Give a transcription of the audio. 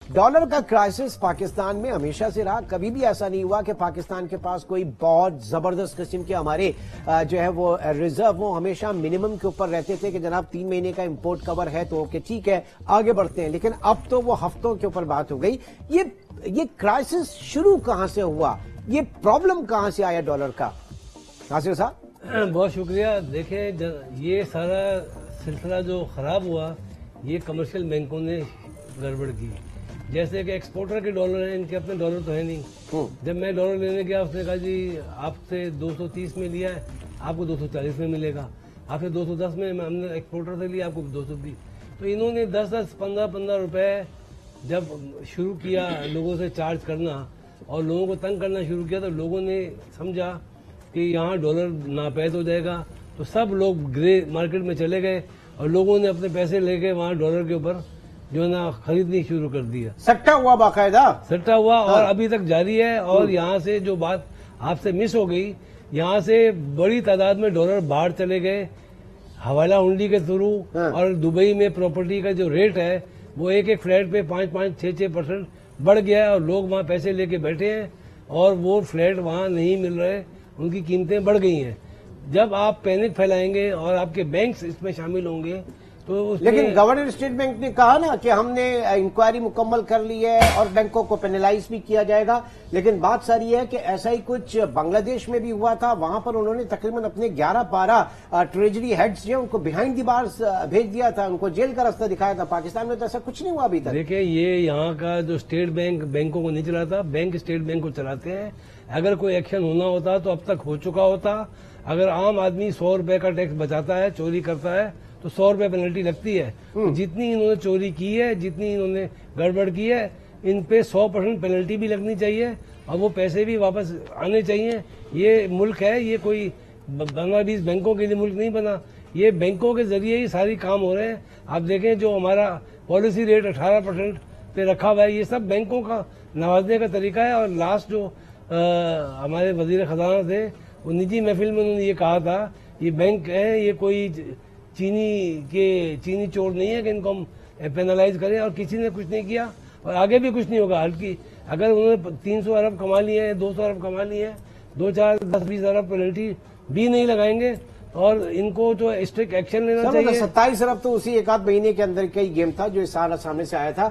Dollar का crisis Pakistan में हमेशा से रहा। कभी भी ऐसा नहीं हुआ कि पाकिस्तान के पास कोई बहुत जबरदस्त किस्म के हमारे जो है वो रिजर्व वो हमेशा मिनिमम के ऊपर रहते थे कि जनाब 3 महीने का इंपोर्ट कवर है तो ओके ठीक है आगे बढ़ते हैं। लेकिन अब तो वो हफ्तों के ऊपर बात हो गई। ये क्राइसिस शुरू कहां से हुआ, ये प्रॉब्लम कहां से आया डॉलर का? नासिर साहब बहुत शुक्रिया। देखें, ये सारा सिलसिला जो खराब हुआ ये कमर्शियल बैंकों ने गड़बड़ की। जैसे कि एक्सपोर्टर के डॉलर हैं, इनके अपने डॉलर तो है नहीं। जब मैं डॉलर लेने गया उसने कहा जी आपसे 230 में लिया है आपको 240 में मिलेगा, आपसे 210 में हमने एक्सपोर्टर से लिया आपको 220। तो इन्होंने 10-10, 15-15 रुपए जब शुरू किया लोगों से चार्ज करना और लोगों को तंग करना शुरू किया तो लोगों ने समझा कि यहाँ डॉलर नापैद हो जाएगा। तो सब लोग ग्रे मार्केट में चले गए और लोगों ने अपने पैसे लेके वहाँ डॉलर के ऊपर जो है ना खरीदनी शुरू कर दिया। सट्टा हुआ, बाकायदा सट्टा हुआ और अभी तक जारी है। और यहाँ से जो बात आपसे मिस हो गई, यहाँ से बड़ी तादाद में डॉलर बाहर चले गए हवाला हुंडी के थ्रू। और दुबई में प्रॉपर्टी का जो रेट है वो एक एक फ्लैट पे 5-5, 6-6% बढ़ गया है और लोग वहाँ पैसे लेके बैठे हैं और वो फ्लैट वहाँ नहीं मिल रहे, उनकी कीमतें बढ़ गई हैं। जब आप पैनिक फैलाएंगे और आपके बैंक्स इसमें शामिल होंगे तो लेकिन गवर्नर स्टेट बैंक ने कहा ना कि हमने इंक्वायरी मुकम्मल कर ली है और बैंकों को पेनलाइज भी किया जाएगा। लेकिन बात सारी है कि ऐसा ही कुछ बांग्लादेश में भी हुआ था। वहां पर उन्होंने तकरीबन अपने 11-12 ट्रेजरी हेड्स जो उनको बिहाइंड द बार्स भेज दिया था, उनको जेल का रास्ता दिखाया था। पाकिस्तान में तो ऐसा कुछ नहीं हुआ अभी तक। देखिए, ये यहाँ का जो स्टेट बैंक बैंकों को नहीं चलाता, बैंक स्टेट बैंक को चलाते हैं। अगर कोई एक्शन होना होता तो अब तक हो चुका होता। अगर आम आदमी 100 रुपए का टैक्स बचाता है, चोरी करता है तो 100 रुपए पेनल्टी लगती है। जितनी इन्होंने चोरी की है, जितनी इन्होंने गड़बड़ की है, इन पे 100% पेनल्टी भी लगनी चाहिए और वो पैसे भी वापस आने चाहिए। ये मुल्क है, ये कोई 15-20 बैंकों के लिए मुल्क नहीं बना। ये बैंकों के जरिए ही सारी काम हो रहे हैं। आप देखें जो हमारा पॉलिसी रेट 18% पे रखा हुआ है, ये सब बैंकों का नवाजने का तरीका है। और लास्ट जो हमारे वजीर खजाना थे वो निजी महफिल में उन्होंने ये कहा था ये बैंक है, ये कोई चीनी चोर नहीं है कि इनको हम पेनलाइज करें। और किसी ने कुछ नहीं किया और आगे भी कुछ नहीं होगा। हल्की अगर उन्होंने 300 अरब कमा लिए हैं, 200 अरब कमा लिए हैं, 2-4, 10-20 अरब पेनल्टी भी नहीं लगाएंगे और इनको जो स्ट्रिक्ट एक्शन लेना चाहिए। 27 अरब तो उसी एक आध महीने के अंदर का ही गेम था जो सारा सामने से आया था।